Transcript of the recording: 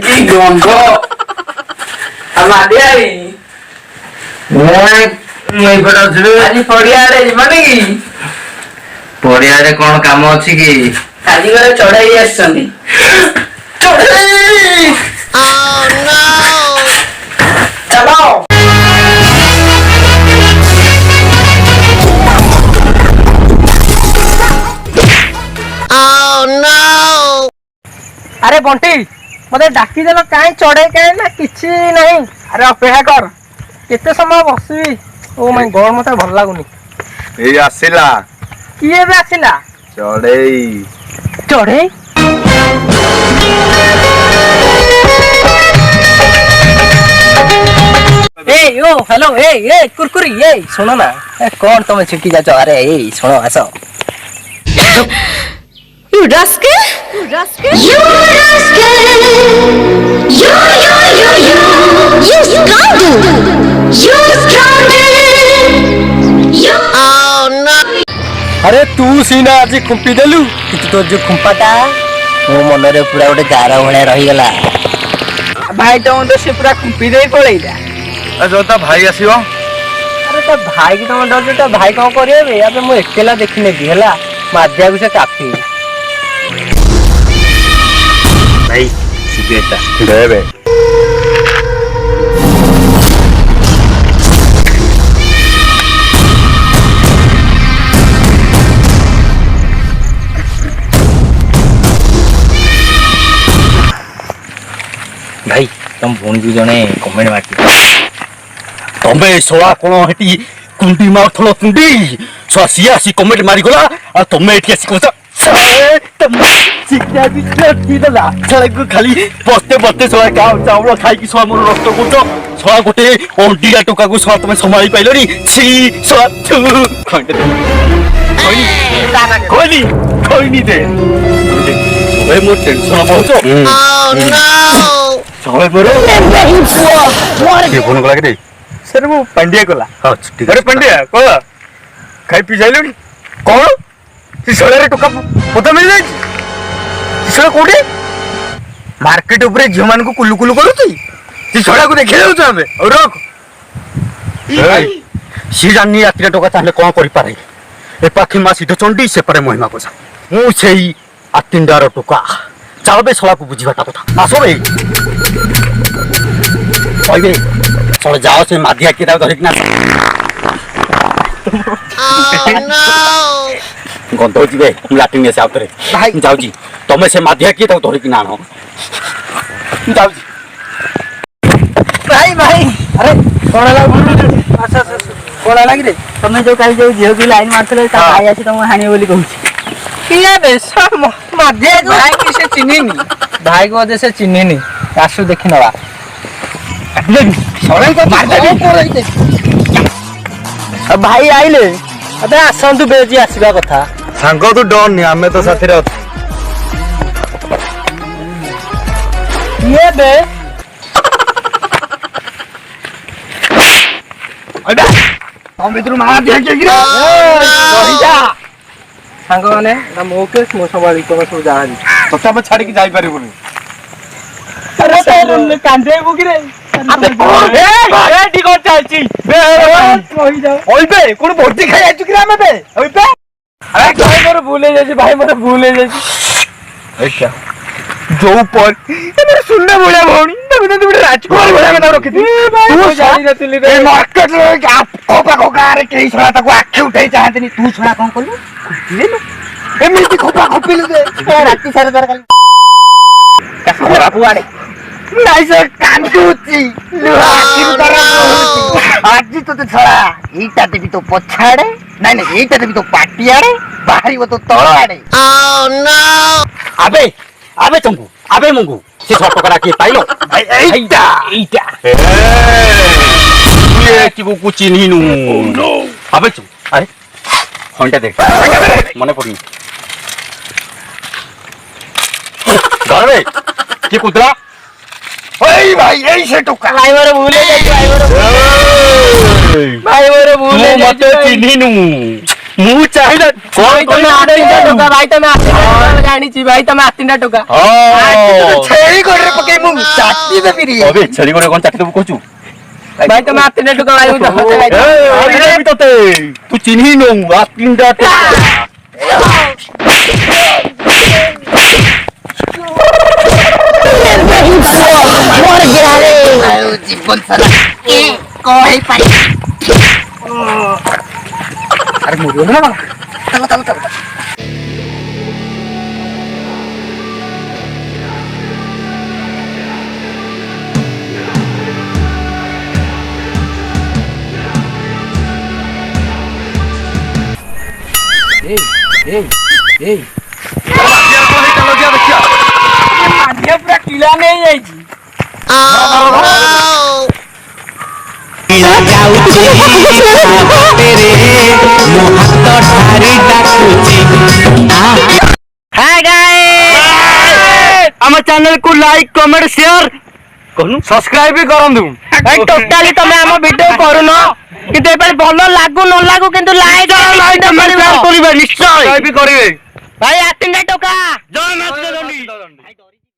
কি গন্ধ আমাদের আଜି পড়িয়াড়ে ଯିବା କି ପଡିଆରେ କଣ କାମ ଅଛି କି? ଆଜି ଘରେ ଚଢେଇ ଆସିଛନ୍ତି। ଚଢେଇ ଚାଲ अरे बंटी मते डाकी देल काई चढ़े काई ना किछि नहीं। अरे अपेक्षा कर केते समय बसबी। ओ माय गॉड मते भल लागुनी। ए आसिला किए बे आसिला चढ़ेई चढ़े ए ओ हेलो ए कुरकुरी ए सुनो ना ए कौन तुम छिटकी जाचो। अरे ए सुनो आसो You rascal! You rascal! You rascal! You scoundrel! You scoundrel! You oh no! अरे तू सीना आज खुंपी देलु कि तो जो खुंपाटा मो मन रे पूरा गोटे गार भलिया रही गला। भाई तो से पूरा खुंपी दे पळैला। जो ता भाई आसीबो। अरे तो भाई की तुम डर तो भाई कौन करिए अबे मु अकेला देखि नेबी हला माध्या को से काफी ଭାଇ ସିଗାରେଟଟା दे बे ଭାଇ ତମ ଭଉଣୀକୁ ଜଣେ କମେଣ୍ଟ ମାରିଛି। तमे सोला कोन हेटी कुंडी मारथलो कुंडी सो सिया सी कमेंट मारी गला आ तमे एठी आसी कोसा तमे सिक्का बिस्ला दिला छळे को खाली बस्ते बस्ते सोला का चावल खाई की सोला मोर रक्त गुटो सोला गोटे ओंडीला टोका को सोला तमे संभाळी पाइलोनी छी सोला थु खंडे कोइनी दे ओए मोर टेंशन बहुत Oh no! सोला मोर ये फोन गला के सर वो पंडिया कोला हां ठीक अरे पंडिया कोला खाई पी जाइलोनी कोन सिसळे रे टोका पता मिल जाई सिसळे कोडी मार्केट ऊपर झिमान को कुलु कुलु करूती सिसळा को देखि जाउ हमें और रख सी जानी रात्रि टोका ताले कोन करि पारे ए पाखी मा सिध चंडी से परे महिमा को मु सेई आतिंडार टोका चालबे सला को बुझिबाटा कथा आसो बे ओइबे सळे जाओ से माधिया के दाव धरिक ना Oh no! गंध होजिबे लाटिन से आउतरे भाई जाऊ जी तमे से माधिया के दाव धरिक ना आनो जाऊ जी भाई भाई अरे कोण लाग अच्छा कोण लाग रे तमे जो काई जो झियो की लाइन मारथले ता भाई आसी तुम हानि बोली कहूची किया बे सब माध्य भाई की से चिन्हिनी भाई को वजह से चिन्हिनी आसु देखि नवा सड़े को मार दे अब भाई आइले अबे आसंतु बेजी आसीबा कथा सांग तू डर नि हमें तो साथी रे ये बे अबे हम भीतर मार दे के गिरे रही जा सांग माने ना मोके मो संभाली तो सब जानी तोता में छाड़ी के जाई परिबोनी अरे तेरे कांदे बुगिरे अबे ए ठीक हो चाची बे रही जा ओइबे कोन भर्ती खाई आइछु कि हमें बे ओइबे अरे भाई मोर भूले जाई भाई मोर भूले जाई अच्छा जो पर मेरे सुनने बोला भौणी तब तो बड़े राजकुमार बोला मैं रखी थी तू जानी नथिली रे ए मार्केट रे खोपा खोका रे केही छरा ताको आखे उठाई चाहते नहीं तू छरा कोन करलु ले लो एमिति खोपा खोपिलु दे राती सारे दर काली कसरा पुआडे नाही सर कांदुची लुहा किरदरा आज तो छरा ईटा देबी तो पछाडे नाही नाही ईटा देबी तो पाटियाडे बाहरी वो तो तळ आडे Oh no! आबे आबे तुमको आबे मुंगू से छटकरा के पाइलो एईटा एइटा ये कि को चिन्ही नु नो आबे तुम अरे फोनटा देख मने पड़ी घर में कि कुतरा ओए भाई एई से टोका भाई मोर भूले जाई भाई मोर भूले तू मते चिन्ही नु ମୁଁ ଚାହିଁଲେ ଭାଇ ତମେ 8-3ଟା ଟୋକା ଭାଇ ତମେ 8-3ଟା ଟୋକା ଜାଣିଛି ଭାଇ ତମେ 8-3ଟା ଟୋକା ଛେଳି ଗୋଡରେ ପକେଇ ମୁଁ ଚାଟି ଦେବି ରେ ଅବେ ଛେଳି ଗୋଡେ କଣ ଚାଟି ଦେବୁ କହୁଛୁ ଭାଇ ତମେ 8-3ଟା ଟୋକା ଭାଇ ମୁଁ ତତେ ତୁ ଚିହ୍ନି ନଉ 8-3ଟା ଜୀବନ ସାରା କଣ ହେଇପାରି ଆରେ ମରିବ ନା ଚାଲ ପୁରା କିଲା ନେଇଯାଇଛି ଆମ ଚ୍ୟାନେଲ କୁ ଲାଇକ୍ କମେଣ୍ଟ ସେୟାର ସବସ୍କ୍ରାଇବ ବି କରନ୍ତୁ ଟୋଟାଲି ତମେ ଆମ ଭିଡିଓ କରୁନ କିନ୍ତୁ ଏପାଳି ଭଲ ଲାଗୁ ନ ଲାଗୁ କିନ୍ତୁ ଲାଇକ୍ କରିବେ ନିଶ୍ଚୟ କରିବେ ଭାଇ 8-3ଟା ଟୋକା ଜୟ ମାତା ଦଣ୍ଡୀ